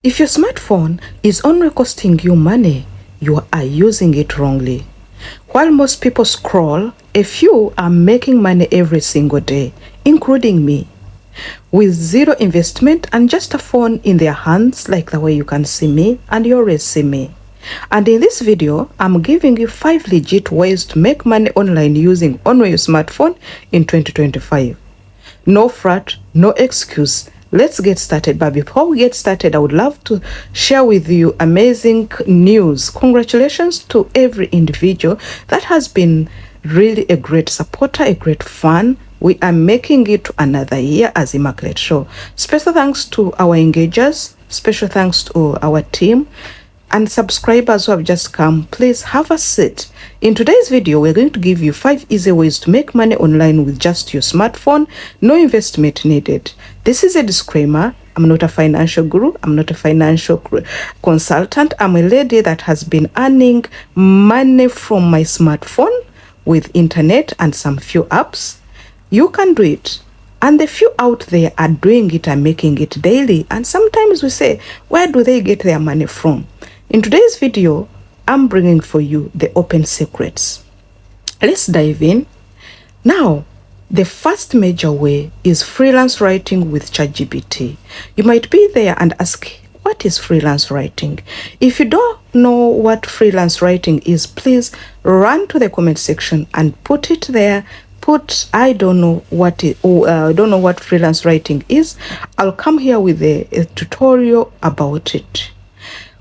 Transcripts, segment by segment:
If your smartphone is only costing you money, you are using it wrongly. While most people scroll, a few are making money every single day, including me, with zero investment and just a phone in their hands, like the way you can see me and you always see me. And in this video, I'm giving you 5 legit ways to make money online using only your smartphone in 2025. No fraud, no excuse. Let's get started. But before we get started, I would love to share with you amazing news. Congratulations to every individual that has been really a great supporter, a great fan. We are making it to another year as Immaculate Show. Special thanks to our engagers, special thanks to our team, and subscribers who have just come. Please have a seat. In today's video, we're going to give you 5 easy ways to make money online with just your smartphone. No investment needed. This is a disclaimer. I'm not a financial guru. I'm not a financial consultant. I'm a lady that has been earning money from my smartphone with internet and some few apps. You can do it. And the few out there are doing it and making it daily. And sometimes we say, where do they get their money from? In today's video, I'm bringing for you the open secrets. Let's dive in. Now, the first major way is freelance writing with ChatGPT. You might be there and ask, what is freelance writing? If you don't know what freelance writing is, please run to the comment section and put it there. Put, I don't know what freelance writing is. I'll come here with a tutorial about it.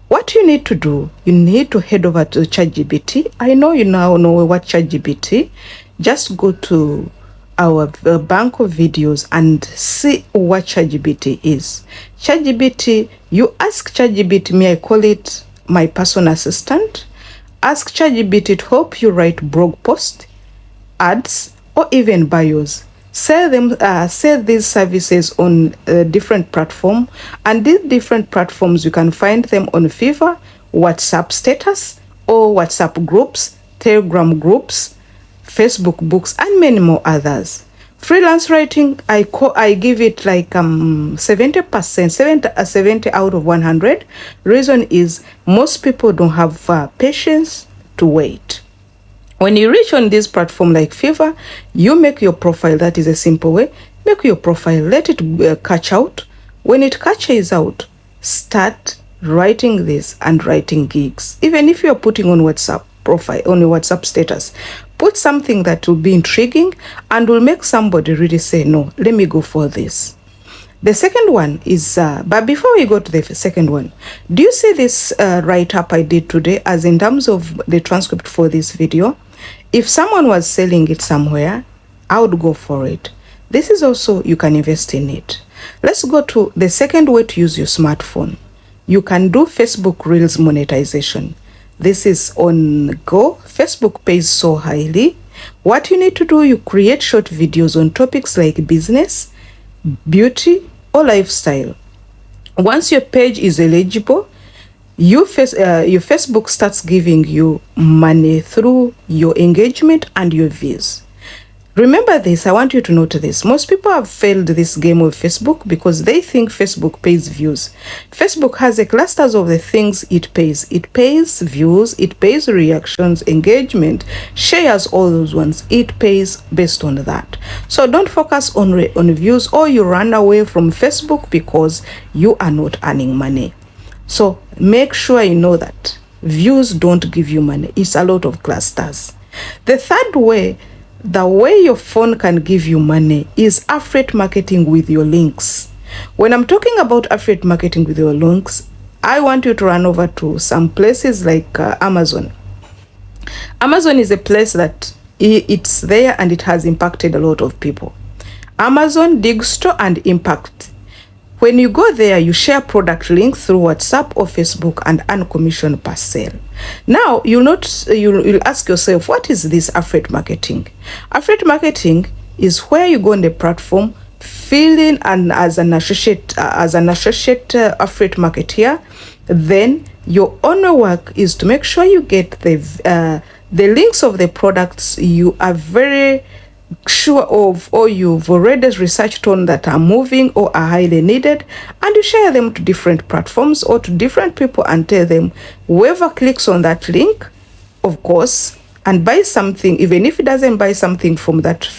What you need to do, you need to head over to ChatGPT. I know you now know what ChatGPT. Just go to our bank of videos and see what ChatGPT is. ChatGPT, you ask ChatGPT, may I call it my personal assistant? Ask ChatGPT to help you write blog posts, ads, or even bios. Sell these services on different platforms, and these different platforms you can find them on Fiverr, WhatsApp status, or WhatsApp groups, Telegram groups, Facebook books, and many more others. Freelance writing, I give it like 70%, 70 out of 100. Reason is most people don't have patience to wait. When you reach on this platform like Fiverr, you make your profile. That is a simple way. Make your profile, let it catch out. When it catches out, start writing this and writing gigs. Even if you're putting on WhatsApp profile, on your WhatsApp status, put something that will be intriguing and will make somebody really say, no, let me go for this. The second one is, but before we go to the second one, do you see this write-up I did today as in terms of the transcript for this video? If someone was selling it somewhere, I would go for it. This is also, you can invest in it. Let's go to the second way to use your smartphone. You can do Facebook Reels monetization. This is on Go. Facebook pays so highly. What you need to do, you create short videos on topics like business, beauty, or lifestyle. Once your page is eligible, your Facebook starts giving you money through your engagement and your views. Remember this, I want you to note this. Most people have failed this game of Facebook because they think Facebook pays views. Facebook has a clusters of the things it pays. It pays views, it pays reactions, engagement, shares, all those ones. It pays based on that. So don't focus on views, or you run away from Facebook because you are not earning money. So make sure you know that views don't give you money. It's a lot of clusters. The third way, the way your phone can give you money, is affiliate marketing with your links. When I'm talking about affiliate marketing with your links, I want you to run over to some places like Amazon. Amazon is a place that it's there and it has impacted a lot of people. Amazon, Digstore, and Impact. When you go there, you share product links through WhatsApp or Facebook and earn commission per sale. Now, you'll ask yourself, what is this affiliate marketing? Affiliate marketing is where you go on the platform, fill in and as an associate affiliate marketeer. Then your only work is to make sure you get the links of the products you are very sure of or you've already researched on that are moving or are highly needed, and you share them to different platforms or to different people and tell them whoever clicks on that link, of course, and buys something, even if it doesn't buy something from that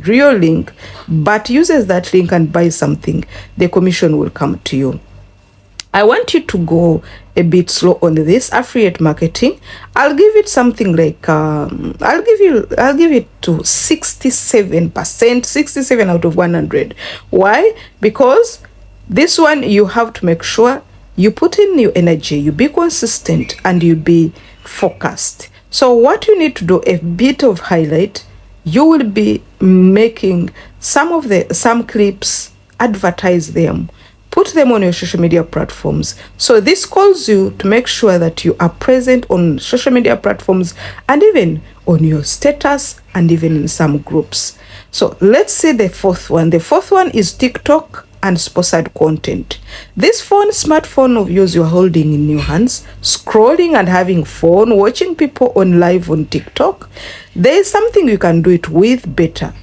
real link, but uses that link and buys something, the commission will come to you. I want you to go a bit slow on this affiliate marketing. I'll give it something like I'll give it to 67%, 67 out of 100. Why? Because this one you have to make sure you put in your energy, you be consistent, and you be focused. So what you need to do, a bit of highlight, you will be making some clips, advertise them, put them on your social media platforms. So this calls you to make sure that you are present on social media platforms and even on your status and even in some groups. So let's see the fourth one. The fourth one is TikTok and sponsored content. This smartphone of yours you're holding in your hands, scrolling and having fun, watching people on live on TikTok, there is something you can do it with better.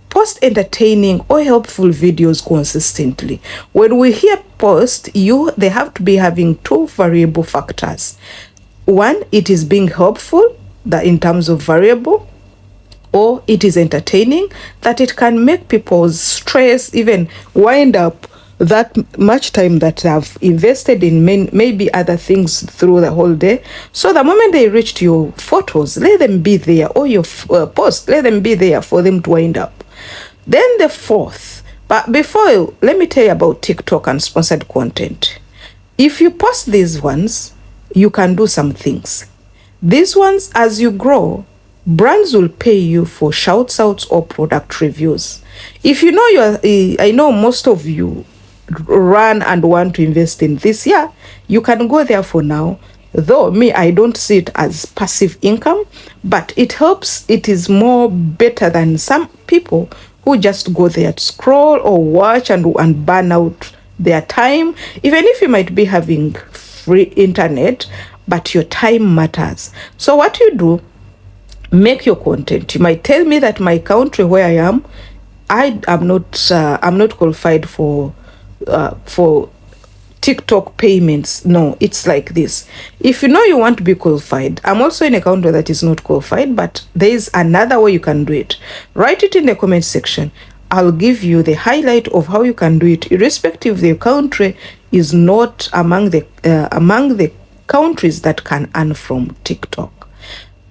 Post entertaining or helpful videos consistently. When we hear post, they have to be having two variable factors. One, it is being helpful, that in terms of variable, or it is entertaining, that it can make people's stress even wind up that much time that I've invested in maybe other things through the whole day. So the moment they reach to your photos, let them be there, or your post, let them be there for them to wind up. Then the fourth, but before, let me tell you about TikTok and sponsored content. If you post these ones, you can do some things. These ones, as you grow, brands will pay you for shouts outs or product reviews. If you know I know most of you run and want to invest in this year, you can go there for now. Though me, I don't see it as passive income, but it helps. It is more better than some people who just go there to scroll or watch and burn out their time. Even if you might be having free internet, but your time matters. So what you do, make your content. You might tell me that my country where I am, I'm not qualified for TikTok payments. No, it's like this. If you know you want to be qualified, I'm also in a country that is not qualified, but there is another way you can do it. Write it in the comment section. I'll give you the highlight of how you can do it, irrespective the country is not among the countries that can earn from TikTok.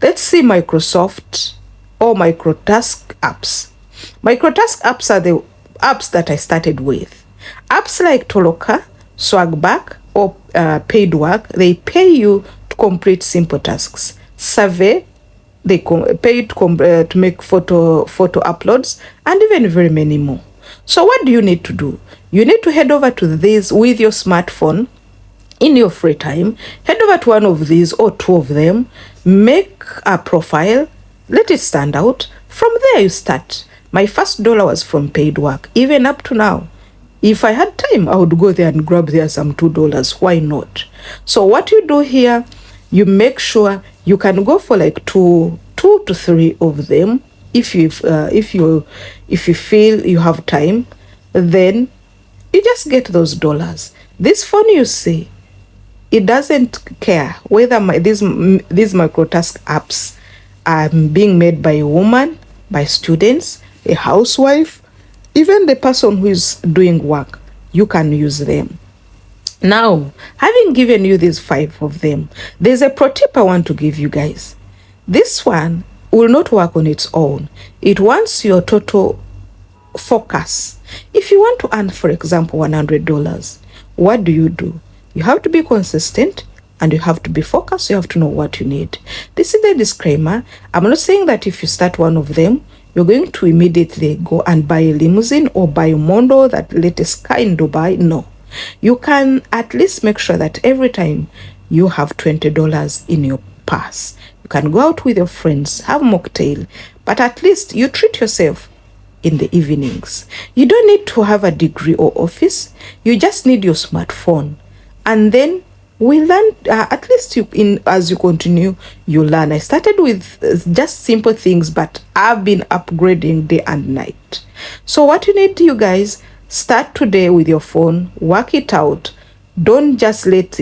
Let's see Microsoft or Microtask Apps. Microtask Apps are the apps that I started with. Apps like Toloka, Swagback, or Paid Work, they pay you to complete simple tasks. Survey, they pay you to make photo uploads, and even very many more. So what do you need to do? You need to head over to these with your smartphone. In your free time, head over to one of these or two of them, make a profile, let it stand out. From there you start. My first dollar was from Paid Work, even up to now. If I had time, I would go there and grab there some $2. Why not? So what you do here, you make sure you can go for like two to three of them. If you feel you have time, then you just get those dollars. This phone you see, it doesn't care whether these Microtask apps are being made by a woman, by students, a housewife, even the person who is doing work. You can use them. Now, having given you these 5 of them, there's a pro tip I want to give you guys. This one will not work on its own. It wants your total focus. If you want to earn, for example, $100, what do? You have to be consistent and you have to be focused. You have to know what you need. This is the disclaimer. I'm not saying that if you start one of them, you're going to immediately go and buy a limousine or buy a Mondo, that latest car in Dubai. No. You can at least make sure that every time you have $20 in your purse. You can go out with your friends, have mocktail, but at least you treat yourself in the evenings. You don't need to have a degree or office. You just need your smartphone. And then We learn, at least you in as you continue, you learn. I started with just simple things, but I've been upgrading day and night. So what you need, you guys, start today with your phone, work it out. Don't just let